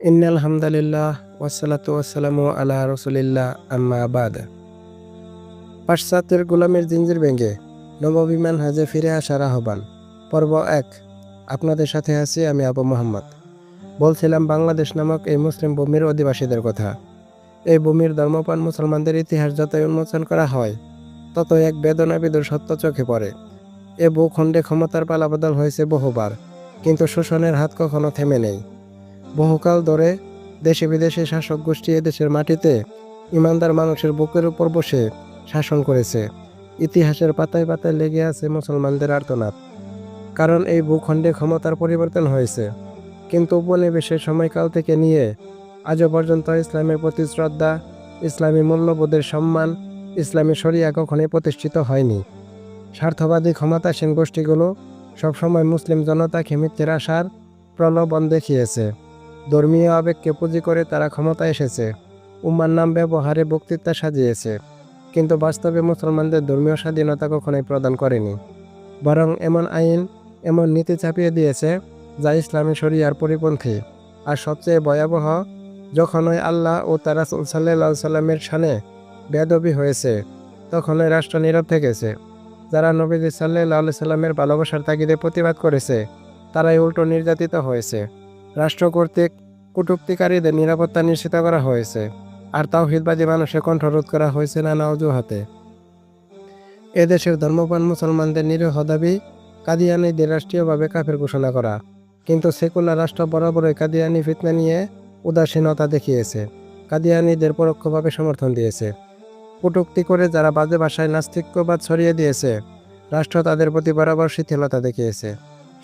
ইন্নাল হামদালিল্লাহ ওয়াসসালাতু ওয়াসসালামু আলা রাসূলিল্লাহ আম্মা বাদ। পাশ্চাত্যের গোলামের জিঞ্জির ভেঙে নববিমান হাজে ফিরে আসার আহ্বান, পর্ব ১। আপনাদের সাথে আছি আমি আবু মোহাম্মদ। বলছিলাম বাংলাদেশ নামক এই মুসলিম ভূমির অধিবাসীদের কথা। এই ভূমির ধর্মপ্রাণ মুসলমানদের ইতিহাস যতই উন্মোচন করা হয়, ততই এক বেদনাবিধুর সত্য চোখে পড়ে। এ ভূখণ্ডে ক্ষমতার পালাবদল হয়েছে বহুবার, কিন্তু শোষণের হাত কখনো থেমে নেই। বহুকাল ধরে দেশে বিদেশে শাসক গোষ্ঠী এদেশের মাটিতে ইমানদার মানুষের বুকের উপর বসে শাসন করেছে। ইতিহাসের পাতায় পাতায় লেগে আছে মুসলমানদের আর্তনাদ, কারণ এই ভূখণ্ডে ক্ষমতার পরিবর্তন হয়েছে, কিন্তু উপনিবেশের সময়কাল থেকে নিয়ে আজও পর্যন্ত ইসলামের প্রতি শ্রদ্ধা, ইসলামী মূল্যবোধের সম্মান, ইসলামী শরিয়া কখনোই প্রতিষ্ঠিত হয়নি। স্বার্থবাদী ক্ষমতাসীন গোষ্ঠীগুলো সবসময় মুসলিম জনতাকে মিথ্যের আশার প্রলোভন দেখিয়েছে। ধর্মীয় আবেগকে পুঁজি করে তারা ক্ষমতা এসেছে, উম্মার নাম ব্যবহারে বক্তৃতা সাজিয়েছে, কিন্তু বাস্তবে মুসলমানদের ধর্মীয় স্বাধীনতা কখনোই প্রদান করেনি। বরং এমন আইন, এমন নীতি চাপিয়ে দিয়েছে যা ইসলামী শরিয়ার পরিপন্থী। আর সবচেয়ে ভয়াবহ, যখনই আল্লাহ ও তার রাসূল সাল্লাল্লাহু আলাইহি সাল্লামের শানে বেয়াদবি হয়েছে, তখনই রাষ্ট্র নীরব থেকেছে। যারা নবীজি সাল্লাল্লাহু আলাইহি সাল্লামের ভালোবাসার তাগিদে প্রতিবাদ করেছে, তারাই উল্টো নির্যাতিত হয়েছে। রাষ্ট্র কর্তৃক কটূক্তিকারীদের নিরাপত্তা নিশ্চিত করা হয়েছে, আর তাওহীদবাদী মানুষের কণ্ঠরোধ করা হয়েছে নানা অজুহাতে। এদেশের ধর্মপ্রাণ মুসলমানদের নিরীহ দাবি কাদিয়ানীদের রাষ্ট্রীয়ভাবে কাফের ঘোষণা করা, কিন্তু সেকুলার রাষ্ট্র বরাবরই কাদিয়ানী ফিতনা নিয়ে উদাসীনতা দেখিয়েছে, কাদিয়ানীদের পরোক্ষভাবে সমর্থন দিয়েছে। কটূক্তি করে যারা বাজে ভাষায় নাস্তিক্যবাদ ছড়িয়ে দিয়েছে, রাষ্ট্র তাদের প্রতি বরাবর শিথিলতা দেখিয়েছে।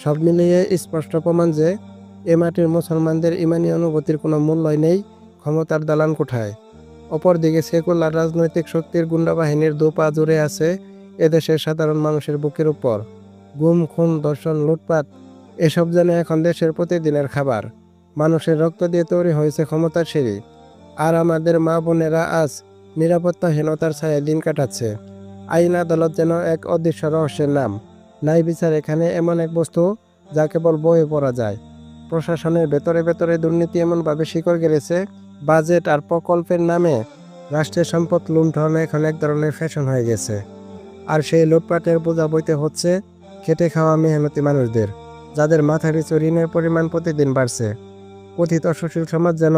সব মিলিয়ে স্পষ্ট প্রমাণ যে এ মাটির মুসলমানদের ইমানি অনুভূতির কোনো মূল্যই নেই ক্ষমতার দালান কোঠায়। অপরদিকে সেকুলার রাজনৈতিক শক্তির গুন্ডাবাহিনীর দুপা জুড়ে আছে এদেশের সাধারণ মানুষের বুকের উপর। গুম, খুন, ধর্ষণ, লুটপাট এসব যেন এখন দেশের প্রতিদিনের খাবার। মানুষের রক্ত দিয়ে তৈরি হয়েছে ক্ষমতার সিঁড়ি, আর আমাদের মা বোনেরা আজ নিরাপত্তাহীনতার ছায়ায় দিন কাটাচ্ছে। আইন আদালত যেন এক অদৃশ্য রহস্যের নাম। ন্যায় বিচার এখানে এমন এক বস্তু যা কেবল বইয়ে পড়া যায়। প্রশাসনের ভেতরে ভেতরে দুর্নীতি এমনভাবে শিকড় গেড়েছে, বাজেট আর প্রকল্পের নামে রাষ্ট্রের সম্পদ লুণ্ঠন এখন এক ধরনের ফ্যাশন হয়ে গেছে। আর সেই লুটপাটের বোঝা বইতে হচ্ছে খেটে খাওয়া মেহনতি মানুষদের, যাদের মাথার পিছু ঋণের পরিমাণ প্রতিদিন বাড়ছে। কথিত সুশীল সমাজ যেন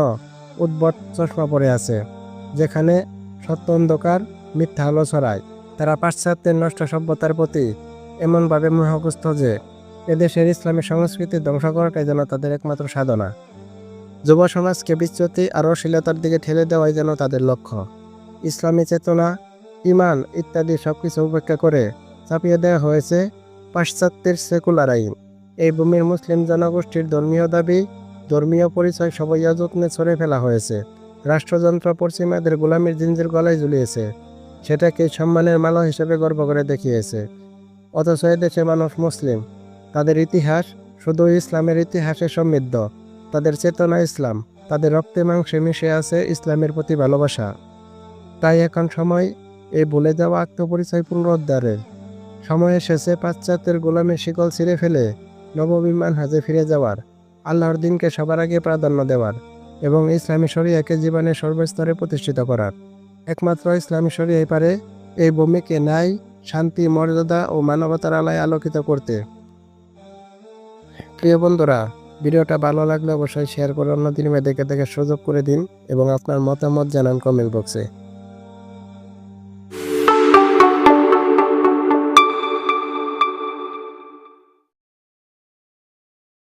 উদ্ভট চশমা পড়ে আছে, যেখানে সত্য অন্ধকার, মিথ্যা আলো ছড়ায়। তারা পাশ্চাত্যের নষ্ট সভ্যতার প্রতি এমনভাবে মোহগ্রস্ত যে এদেশের ইসলামী সংস্কৃতি ধ্বংস করাটাই যেন তাদের একমাত্র সাধনা। যুব সমাজকে বিচ্যুতি আর অশ্লীলতার দিকে ঠেলে দেওয়াই যেন তাদের লক্ষ্য। ইসলামী চেতনা, ইমান ইত্যাদি সবকিছু উপেক্ষা করে চাপিয়ে দেওয়া হয়েছে পাশ্চাত্যের সেকুলার আইন। এই ভূমির মুসলিম জনগোষ্ঠীর ধর্মীয় দাবি, ধর্মীয় পরিচয় সবাই যত্নে ছড়ে ফেলা হয়েছে। রাষ্ট্রযন্ত্র পশ্চিমাদের গোলামির জিঞ্জির গলায় ঝুলিয়েছে, সেটাকে সম্মানের মালা হিসেবে গর্ব করে দেখিয়েছে। অথচ এদেশে মানুষ মুসলিম, তাদের ইতিহাস শুধু ইসলামের ইতিহাসে সমৃদ্ধ, তাদের চেতনা ইসলাম, তাদের রক্তে মাংসে মিশে আছে ইসলামের প্রতি ভালোবাসা। তাই এখন সময় এই ভুলে যাওয়া আত্মপরিচয় পুনরুদ্ধারের। সময় এসেছে পাশ্চাত্যের গোলামের শিকল ছিঁড়ে ফেলে নববিমান হাজে ফিরে যাওয়ার, আল্লাহর দিনকে সবার আগে প্রাধান্য দেওয়ার এবং ইসলামী শরিয়াকে জীবনের সর্বস্তরে প্রতিষ্ঠিত করার। একমাত্র ইসলামী শরিয়াই পারে এই ভূমিকে ন্যায়, শান্তি, মর্যাদা ও মানবতার আলোয় আলোকিত করতে। প্রিয় বন্ধুরা, ভিডিওটা ভালো লাগলে অবশ্যই শেয়ার করে অন্য দিন দেখে সুযোগ করে দিন এবং আপনার মতামত জানান কমেন্ট বক্সে।